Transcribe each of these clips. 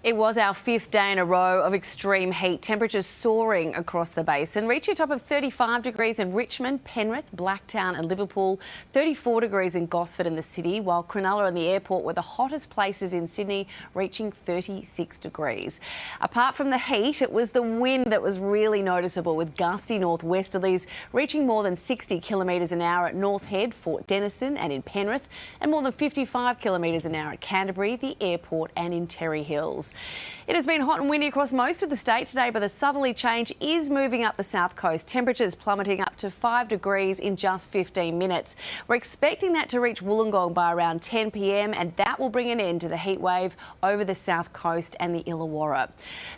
It was our fifth day in a row of extreme heat. Temperatures soaring across the basin, reaching a top of 35 degrees in Richmond, Penrith, Blacktown and Liverpool, 34 degrees in Gosford and the city, while Cronulla and the airport were the hottest places in Sydney, reaching 36 degrees. Apart from the heat, it was the wind that was really noticeable, with gusty northwesterlies reaching more than 60 kilometres an hour at North Head, Fort Denison and in Penrith, and more than 55 kilometres an hour at Canterbury, the airport and in Terry Hills. It has been hot and windy across most of the state today, but the southerly change is moving up the south coast. Temperatures plummeting up to 5 degrees in just 15 minutes. We're expecting that to reach Wollongong by around 10 p.m, and that will bring an end to the heat wave over the south coast and the Illawarra.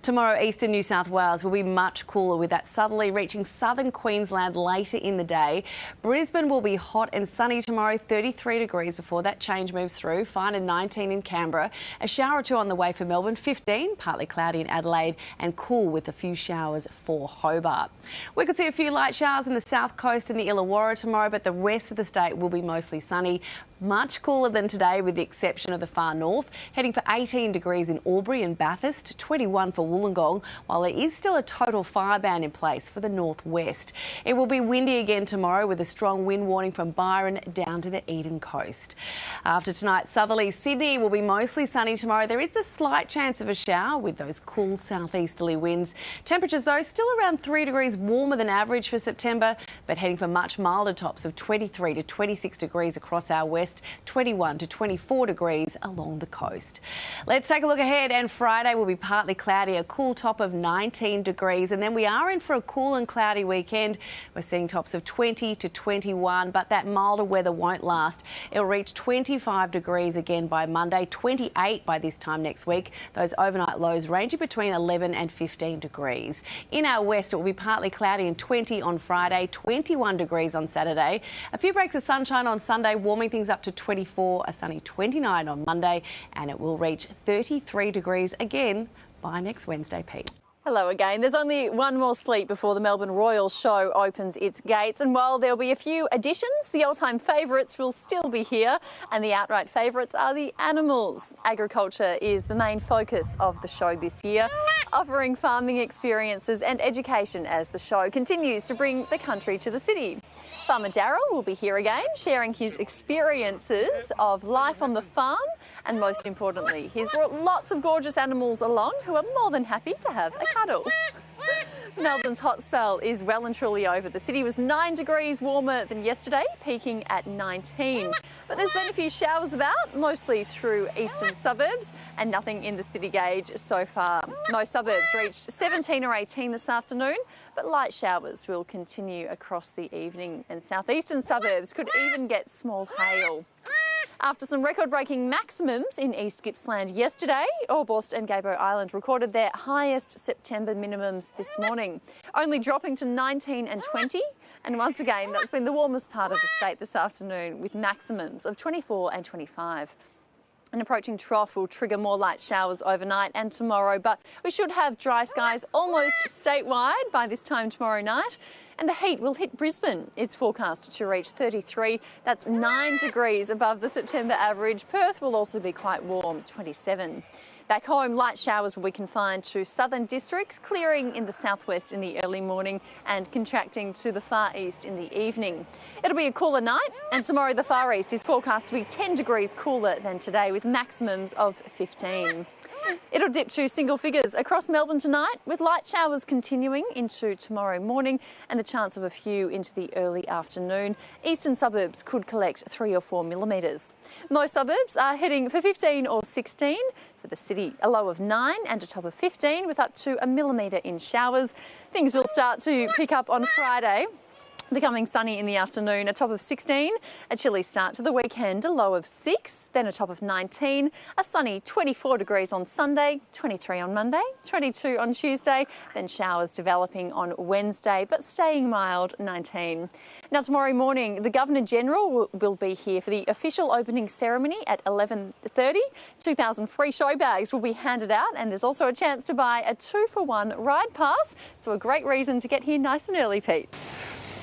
Tomorrow, eastern New South Wales will be much cooler, with that southerly reaching southern Queensland later in the day. Brisbane will be hot and sunny tomorrow, 33 degrees before that change moves through. Fine and 19 in Canberra. A shower or two on the way for Melbourne, 15, partly cloudy in Adelaide and cool with a few showers for Hobart. We could see a few light showers in the south coast and the Illawarra tomorrow, but the rest of the state will be mostly sunny. Much cooler than today, with the exception of the far north, heading for 18 degrees in Albury and Bathurst, 21 for Wollongong, while there is still a total fire ban in place for the northwest. It will be windy again tomorrow, with a strong wind warning from Byron down to the Eden coast. After tonight, southerly Sydney will be mostly sunny tomorrow. There is the slight chance of a shower with those cool southeasterly winds. Temperatures, though, still around 3 degrees warmer than average for September, but heading for much milder tops of 23 to 26 degrees across our west, 21 to 24 degrees along the coast. Let's take a look ahead, and Friday will be partly cloudy, a cool top of 19 degrees, and then we are in for a cool and cloudy weekend. We're seeing tops of 20 to 21, but that milder weather won't last. It'll reach 25 degrees again by Monday, 28 by this time next week. Those overnight lows ranging between 11 and 15 degrees. In our west, it will be partly cloudy and 20 on Friday, 21 degrees on Saturday. A few breaks of sunshine on Sunday, warming things up to 24, a sunny 29 on Monday, and it will reach 33 degrees again by next Wednesday, Pete. Hello again. There's only one more sleep before the Melbourne Royal Show opens its gates, and while there'll be a few additions, the all-time favourites will still be here, and the outright favourites are the animals. Agriculture is the main focus of the show this year, offering farming experiences and education as the show continues to bring the country to the city. Farmer Daryl will be here again, sharing his experiences of life on the farm, and most importantly, he's brought lots of gorgeous animals along who are more than happy to have a cuddle. Melbourne's hot spell is well and truly over. The city was 9 degrees warmer than yesterday, peaking at 19. But there's been a few showers about, mostly through eastern suburbs, and nothing in the city gauge so far. Most suburbs reached 17 or 18 this afternoon, but light showers will continue across the evening, and southeastern suburbs could even get small hail. After some record-breaking maximums in East Gippsland yesterday, Orbost and Gaybo Island recorded their highest September minimums this morning, only dropping to 19 and 20. And once again, that's been the warmest part of the state this afternoon, with maximums of 24 and 25. An approaching trough will trigger more light showers overnight and tomorrow, but we should have dry skies almost statewide by this time tomorrow night. And the heat will hit Brisbane. It's forecast to reach 33. That's 9 degrees above the September average. Perth will also be quite warm, 27. Back home, light showers will be confined to southern districts, clearing in the southwest in the early morning and contracting to the far east in the evening. It'll be a cooler night, and tomorrow the far east is forecast to be 10 degrees cooler than today, with maximums of 15. It'll dip to single figures across Melbourne tonight, with light showers continuing into tomorrow morning and the chance of a few into the early afternoon. Eastern suburbs could collect 3 or 4 millimetres. Most suburbs are heading for 15 or 16. For the city, a low of 9 and a top of 15, with up to a millimetre in showers. Things will start to pick up on Friday, becoming sunny in the afternoon, a top of 16, a chilly start to the weekend, a low of 6, then a top of 19, a sunny 24 degrees on Sunday, 23 on Monday, 22 on Tuesday, then showers developing on Wednesday, but staying mild, 19. Now tomorrow morning, the Governor-General will be here for the official opening ceremony at 11:30. 2,000 free show bags will be handed out, and there's also a chance to buy a 2-for-1 ride pass, so a great reason to get here nice and early, Pete.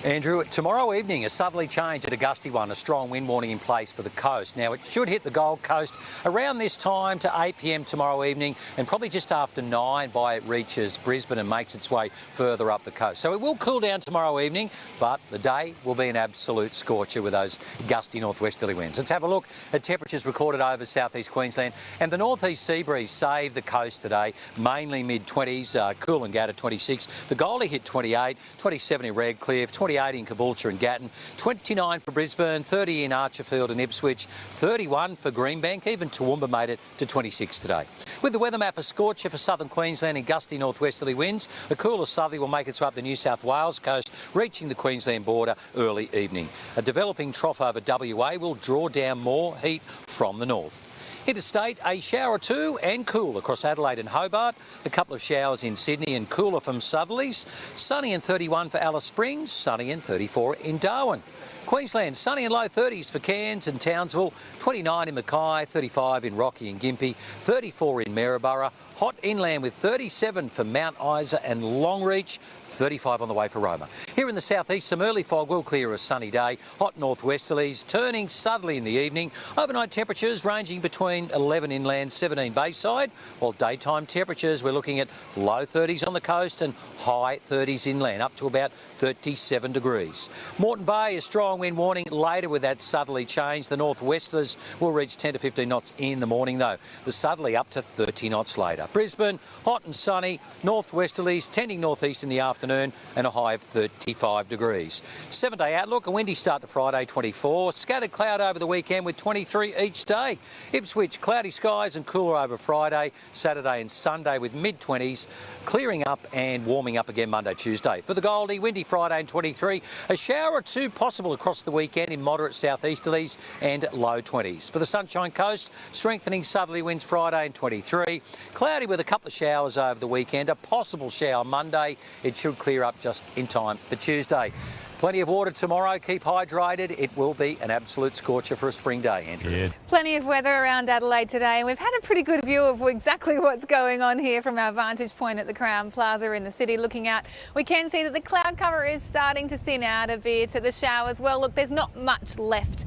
Andrew, tomorrow evening, a southerly change and a gusty one, a strong wind warning in place for the coast. Now, it should hit the Gold Coast around this time to 8 p.m. tomorrow evening and probably just after 9 by it reaches Brisbane and makes its way further up the coast. So it will cool down tomorrow evening, but the day will be an absolute scorcher with those gusty northwesterly winds. Let's have a look at temperatures recorded over southeast Queensland, and the northeast sea breeze saved the coast today, mainly mid-20s, Coolangatta at 26, the Goldie hit 28, 27 in Redcliffe, 28 in Caboolture and Gatton, 29 for Brisbane, 30 in Archerfield and Ipswich, 31 for Greenbank, even Toowoomba made it to 26 today. With the weather map, a scorcher for southern Queensland and gusty northwesterly winds. A cooler southerly will make its way up the New South Wales coast, reaching the Queensland border early evening. A developing trough over WA will draw down more heat from the north. Interstate, a shower or two and cool across Adelaide and Hobart. A couple of showers in Sydney and cooler from southerlies. Sunny and 31 for Alice Springs, sunny and 34 in Darwin. Queensland, sunny and low 30s for Cairns and Townsville, 29 in Mackay, 35 in Rocky and Gympie, 34 in Maryborough. Hot inland with 37 for Mount Isa and Longreach, 35 on the way for Roma. Here in the southeast, some early fog will clear a sunny day. Hot northwesterlies, turning southerly in the evening. Overnight temperatures ranging between 11 inland, 17 bayside, while daytime temperatures we're looking at low 30s on the coast and high 30s inland, up to about 37 degrees. Moreton Bay, a strong wind warning later with that southerly change. The northwesters will reach 10 to 15 knots in the morning though. The southerly up to 30 knots later. Brisbane, hot and sunny, northwesterlies tending northeast in the afternoon and a high of 35 degrees. 7-day outlook, a windy start to Friday, 24. Scattered cloud over the weekend with 23 each day. Ipswich, cloudy skies and cooler over Friday, Saturday and Sunday with mid-20s, clearing up and warming up again Monday, Tuesday. For the Goldie, windy Friday and 23. A shower or two possible across the weekend in moderate southeasterlies and low 20s. For the Sunshine Coast, strengthening southerly winds Friday and 23. Cloudy with a couple of showers over the weekend. A possible shower Monday. It should clear up just in time for Tuesday. Plenty of water tomorrow. Keep hydrated. It will be an absolute scorcher for a spring day, Andrew. Yeah. Plenty of weather around Adelaide today, and we've had a pretty good view of exactly what's going on here from our vantage point at the Crown Plaza in the city. Looking out, we can see that the cloud cover is starting to thin out a bit. The showers, well, look, there's not much left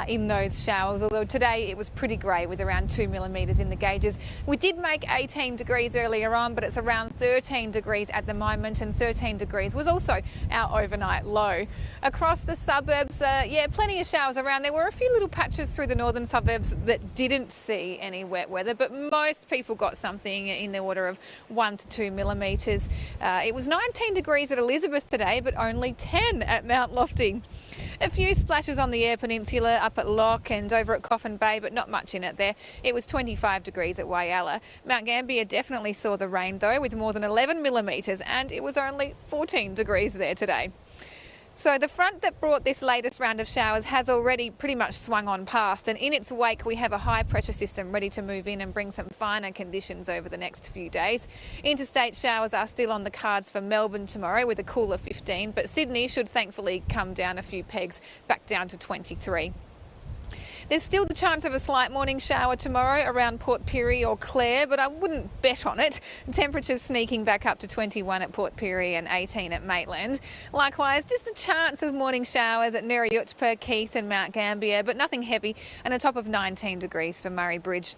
in those showers, although today it was pretty grey with around 2 millimetres in the gauges. We did make 18 degrees earlier on, but it's around 13 degrees at the moment, and 13 degrees was also our overnight low. Across the suburbs, yeah, plenty of showers around. There were a few little patches through the northern suburbs that didn't see any wet weather, but most people got something in the order of 1 to 2 millimetres. It was 19 degrees at Elizabeth today, but only 10 at Mount Lofty. A few splashes on the Eyre Peninsula, up at Lock and over at Coffin Bay, but not much in it there. It was 25 degrees at Whyalla. Mount Gambier definitely saw the rain though, with more than 11 millimetres, and it was only 14 degrees there today. So the front that brought this latest round of showers has already pretty much swung on past, and in its wake we have a high pressure system ready to move in and bring some finer conditions over the next few days. Interstate showers are still on the cards for Melbourne tomorrow with a cooler 15, but Sydney should thankfully come down a few pegs, back down to 23. There's still the chance of a slight morning shower tomorrow around Port Pirie or Clare, but I wouldn't bet on it. Temperatures sneaking back up to 21 at Port Pirie and 18 at Maitland. Likewise, just a chance of morning showers at Nerriutpa, Keith and Mount Gambier, but nothing heavy, and a top of 19 degrees for Murray Bridge.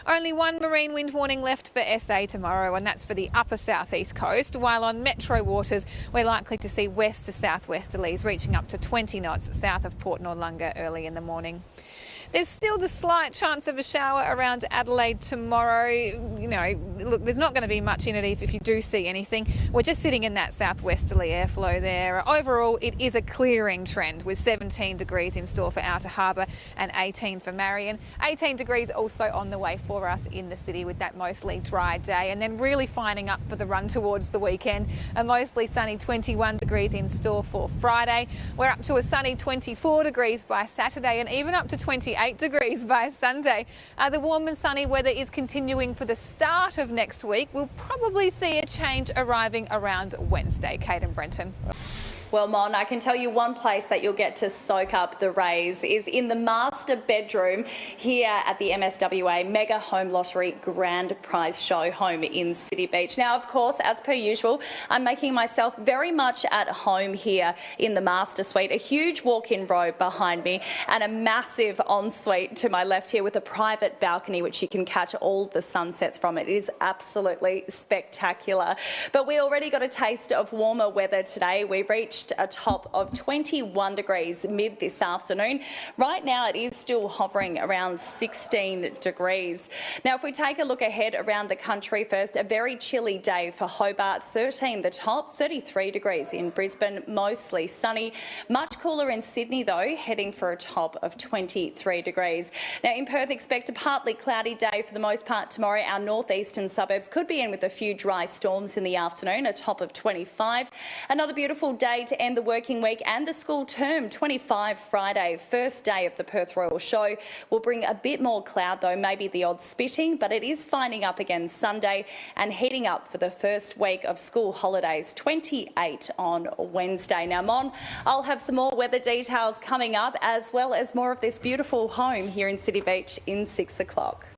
Only one marine wind warning left for SA tomorrow, and that's for the upper southeast coast, while on metro waters we're likely to see west to southwesterlies reaching up to 20 knots south of Port Noarlunga early in the morning. There's still the slight chance of a shower around Adelaide tomorrow. You know, look, there's not going to be much in it if you do see anything. We're just sitting in that southwesterly airflow there. Overall, it is a clearing trend with 17 degrees in store for Outer Harbour and 18 for Marion. 18 degrees also on the way for us in the city with that mostly dry day, and then really fining up for the run towards the weekend. A mostly sunny 21 degrees in store for Friday. We're up to a sunny 24 degrees by Saturday and even up to 28 degrees by Sunday. The warm and sunny weather is continuing for the start of next week. We'll probably see a change arriving around Wednesday. Kate and Brenton. Well, Mon, I can tell you one place that you'll get to soak up the rays is in the master bedroom here at the MSWA Mega Home Lottery Grand Prize Show home in City Beach. Now, of course, as per usual, I'm making myself very much at home here in the master suite. A huge walk-in robe behind me and a massive ensuite to my left here with a private balcony which you can catch all the sunsets from. It is absolutely spectacular. But we already got a taste of warmer weather today. We reached a top of 21 degrees mid this afternoon. Right now it is still hovering around 16 degrees. Now if we take a look ahead around the country first, a very chilly day for Hobart, 13 the top, 33 degrees in Brisbane, mostly sunny. Much cooler in Sydney though, heading for a top of 23 degrees. Now in Perth, expect a partly cloudy day for the most part tomorrow. Our northeastern suburbs could be in with a few dry storms in the afternoon, a top of 25. Another beautiful day to end the working week and the school term, 25 Friday, first day of the Perth Royal Show. Will bring a bit more cloud though, maybe the odd spitting, but it is finding up again Sunday and heating up for the first week of school holidays, 28 on Wednesday. Now, Mon, I'll have some more weather details coming up as well as more of this beautiful home here in City Beach in 6 o'clock.